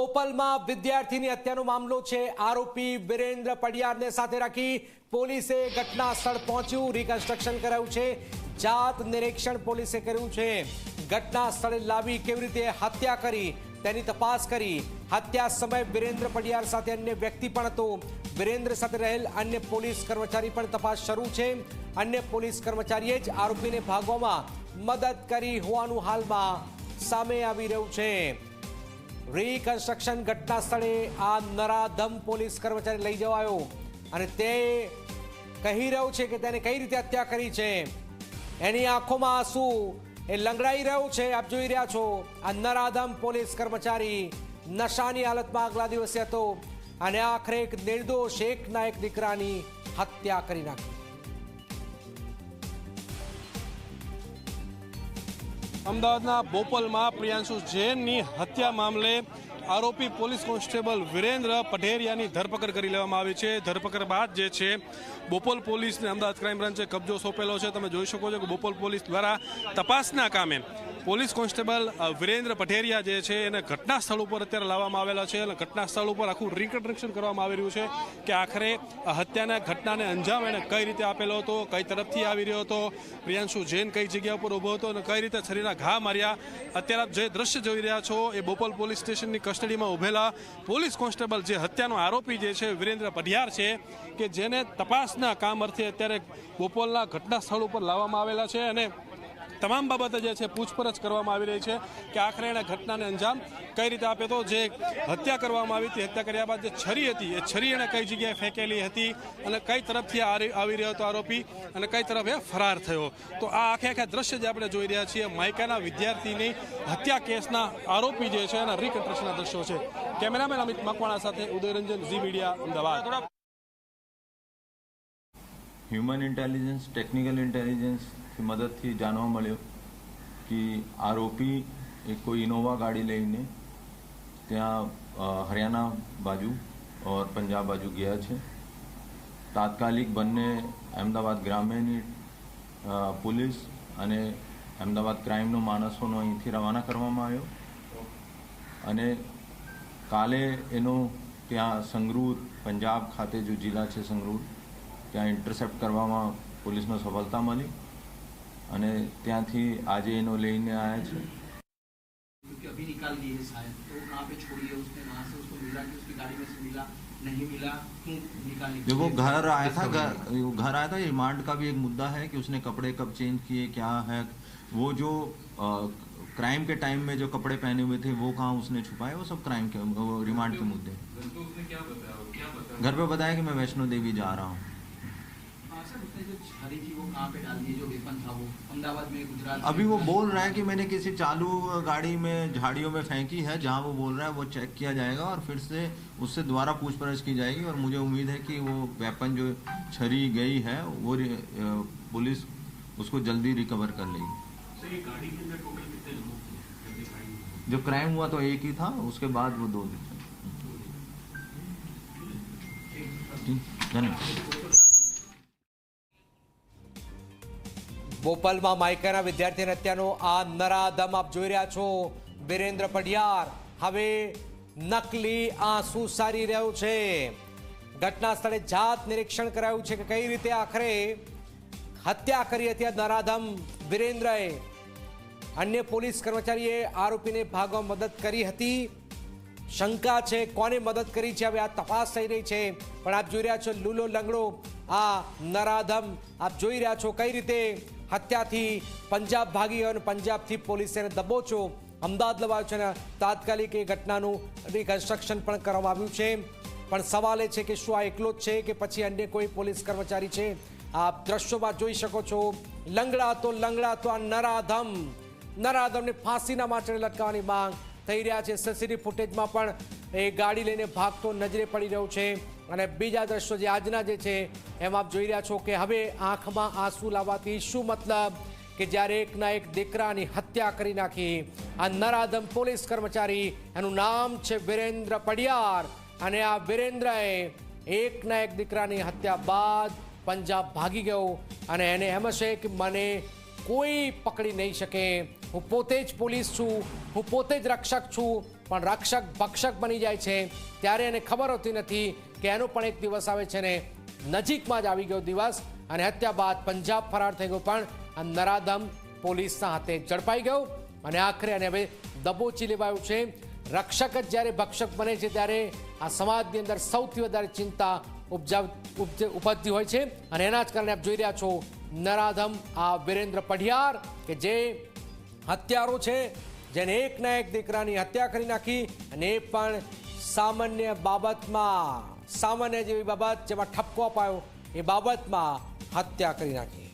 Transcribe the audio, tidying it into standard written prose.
બોપલમાં વિદ્યાર્થીની હત્યાનો મામલો છે। આરોપી વિરેન્દ્ર પડિયારને સાથે રાખી પોલીસે ઘટના સ્થળ પહોંચ્યું, રિકન્સ્ટ્રક્શન કરાયું છે, જાત નિરીક્ષણ પોલીસે કર્યું છે। ઘટના સ્થળે લાવી કેવી રીતે હત્યા કરી તેની તપાસ કરી। હત્યા સમયે વિરેન્દ્ર પડિયાર સાથે અન્ય વ્યક્તિ પણ હતો। વિરેન્દ્ર સાથે રહેલ અન્ય પોલીસ કર્મચારી પણ તપાસ શરૂ છે। અન્ય પોલીસ કર્મચારીએ જ આરોપીને ભાગવામાં મદદ કરી હોવાનું હાલમાં સામે આવી રહ્યું છે। रिकन्स्ट्रक्शन घटना स्थले आ नराधम पुलिस कर्मचारी लई जवायो अने ते कही रह्यो छे के तेने कई रीते हत्या करी छे। एनी आंखोमां आंसू ए लंगड़ाई रह्यो छे। आप जोई रह्या छो आ नराधम पुलिस कर्मचारी नशानी हालतमां આગલા દિવસે હતો અને આખરે એક નિર્દોષ એકના એક દીકરાની હત્યા કરી નાખી। અમદાવાદના બોપલમાં પ્રિયાંશુ જૈનની હત્યા મામલે આરોપી પોલીસ કોન્સ્ટેબલ વિરેન્દ્ર પઢેરિયાની ધરપકડ કરી લેવામાં આવી છે। ધરપકડ બાદ જે છે બોપલ પોલીસને અમદાવાદ ક્રાઇમ બ્રાન્ચે કબજો સોંપેલો છે। તમે જોઈ શકો છો કે બોપલ પોલીસ દ્વારા તપાસના કામે પોલીસ કોન્સ્ટેબલ વિરેન્દ્ર પઢેરિયા જે છે એને ઘટના સ્થળ ઉપર અત્યારે લાવવામાં આવેલા છે અને ઘટના સ્થળ ઉપર આખું રિકન્સ્ટ્રક્શન કરવામાં આવી રહ્યું છે કે આખરે હત્યાના ઘટનાને અંજામ એને કઈ રીતે આપેલો હતો, કઈ તરફથી આવી રહ્યો હતો, પ્રિયાંશુ જૈન કઈ જગ્યા ઉપર ઊભો હતો અને કઈ રીતે શરીરના ઘા માર્યા। અત્યારે આપ જે દ્રશ્ય જોઈ રહ્યા છો એ બોપલ પોલીસ સ્ટેશનની કસ્ટડીમાં ઉભેલા પોલીસ કોન્સ્ટેબલ જે હત્યાનો આરોપી જે છે વિરેન્દ્ર પઢિયાર છે કે જેને તપાસના કામ અર્થે અત્યારે બોપલના ઘટના સ્થળ ઉપર લાવવામાં આવેલા છે અને તમામ બાબતે જે છે પૂછપરછ કરવામાં આવી રહી છે કે આખરે એણે ઘટનાને અંજામ કઈ રીતે આપ્યો હતો। જે હત્યા કરવામાં આવી હતી, હત્યા કર્યા બાદ જે છરી હતી એ છરી એણે કઈ જગ્યાએ ફેંકેલી હતી અને કઈ તરફથી આવી રહ્યો હતો આરોપી અને કઈ તરફ એ ફરાર થયો। તો આ આખા દ્રશ્ય જે આપણે જોઈ રહ્યા છીએ માયકાના વિદ્યાર્થીની હત્યા કેસના આરોપી જે છે એના રિકન્સ્ટ્રક્શનના દ્રશ્યો છે। કેમેરામેન અમિત મકવાણા સાથે Udayranjan, Zee media, Ahmedabad. Human intelligence, technical intelligence की मदद थी जानवा मळ्यो कि आरोपी एक कोई इनोवा गाड़ी लईने त्या हरियाणा बाजू और पंजाब बाजू गया है। तात्कालिक बन्ने अहमदाबाद ग्राम्यनी पुलिस अने अहमदाबाद क्राइमनो माणसोनो અહીંથી રવાના કરવામાં આવ્યો અને કાલે એનો ત્યાં સંગરૂર પંજાબ ખાતે जो જિલ્લા છે સંગરૂર ત્યાં ઇન્ટરસેપ્ટ કરવામાં પોલીસનો સફળતા મળી અને ત્યાંથી આજે એનો લઈને આયા છે। क्योंकि अभी निकाल लिए है शायद, तो कहाँ पे छोड़ी है उसने, वहाँ से उसको मिला कि उसकी गाड़ी में से मिला, नहीं मिला, क्यों निकालने? देखो घर आया था रिमांड का भी एक मुद्दा है कि उसने कपड़े कब चेंज किए, क्या है वो जो क्राइम के टाइम में जो कपड़े पहने हुए थे वो कहाँ उसने छुपाए, वो सब क्राइम के रिमांड के मुद्दे। घर पे बताया कि मैं वैष्णो देवी जा रहा हूँ। जो छड़ी थी वो कहाँ पे डाल दी, जो वेपन था वो अहमदाबाद में, गुजरात में? अभी वो बोल रहा है कि मैंने किसी चालू गाड़ी में झाड़ियों में फेंकी है, जहाँ वो बोल रहा है वो चेक किया जाएगा और फिर से उससे दोबारा पूछपरछ की जाएगी और मुझे उम्मीद है कि वो वेपन जो छड़ी गई है वो पुलिस उसको जल्दी रिकवर कर लेगी। ये गाड़ी के अंदर टोटल कितने लोग थे? जो क्राइम हुआ तो एक ही था, उसके बाद वो 2 थे। धन्यवाद। બોપલમાં માયકાના વિદ્યાર્થીની હત્યાનો આ નરાધમ આપ જોઈ રહ્યા છો વિરેન્દ્ર પઢિયાર હવે નકલી આંસુ સારી રહ્યો છે। ઘટના સ્થળે જાત નિરીક્ષણ કરાયું છે કે કઈ રીતે આખરે હત્યા કરી હતી આ નરાધમ વિરેન્દ્રએ। અન્ય પોલીસ કર્મચારીએ આરોપીને ભાગવા મદદ કરી હતી। શંકા છે કોને મદદ કરી છે હવે આ તપાસ થઈ રહી છે। પણ આપ જોઈ રહ્યા છો લૂલો લંગડો આ નરાધમ આપ જોઈ રહ્યા છો કઈ રીતે હત્યાથી પંજાબ ભાગી ગયો અને પંજાબથી પોલીસે દબોચો અમદાવાદ લવાયો છે અને તાત્કાલિક એ ઘટનાનું રિકન્સ્ટ્રક્શન પણ કરવામાં આવ્યું છે। પણ સવાલ એ છે કે શું આ એકલો જ છે કે પછી અન્ય કોઈ પોલીસ કર્મચારી છે? આપ દ્રશ્યોમાં જોઈ શકો છો લંગડાતો આ નરાધમને ફાંસીના માચડે લટકાવવાની માંગ થઈ રહ્યા છે। સીસીટીવી ફૂટેજમાં પણ એ ગાડી લઈને ભાગતો નજરે પડી રહ્યો છે અને બીજા દ્રશ્યો જે આજના જે છે એમ આપ જોઈ રહ્યા છો કે હવે આંખમાં આંસુ લાવવાથી શું મતલબ કે જ્યારે એકના એક દીકરાની હત્યા કરી નાખી આ નરાધમ પોલીસ કર્મચારી, એનું નામ છે વિરેન્દ્ર પડિયાર અને આ વિરેન્દ્રએ એકના એક દીકરાની હત્યા બાદ પંજાબ ભાગી ગયો અને એને એમ હશે કે મને કોઈ પકડી નહીં શકે, હું પોતે જ પોલીસ છું, હું પોતે જ રક્ષક છું, પણ રક્ષક ભક્ષક બની જાય છે ત્યારે એને ખબર હોતી નથી કે એનો પણ એક દિવસ આવે છે ને નજીકમાં જ આવી ગયો દિવસ અને હત્યા બાદ પંજાબ ફરાર થઈ ગયો, પણ આ નરાધમ પોલીસના હાથે ઝડપાઈ ગયો અને આખરે એને હવે દબોચી લેવાયું છે। રક્ષક જ જ્યારે ભક્ષક બને છે ત્યારે આ સમાજની અંદર સૌથી વધારે ચિંતા ઉપજતી હોય છે અને એના જ કારણે આપ જોઈ રહ્યા છો નરાધમ આ વિરેન્દ્ર પઢિયાર કે જે હત્યારો છે, જેને એકના એક દીકરાની હત્યા કરી નાખી અને એ પણ સામાન્ય બાબતમાં, સામાન્ય જેવી બાબત જેમાં ઠપકો અપાયો એ બાબતમાં હત્યા કરી નાખી।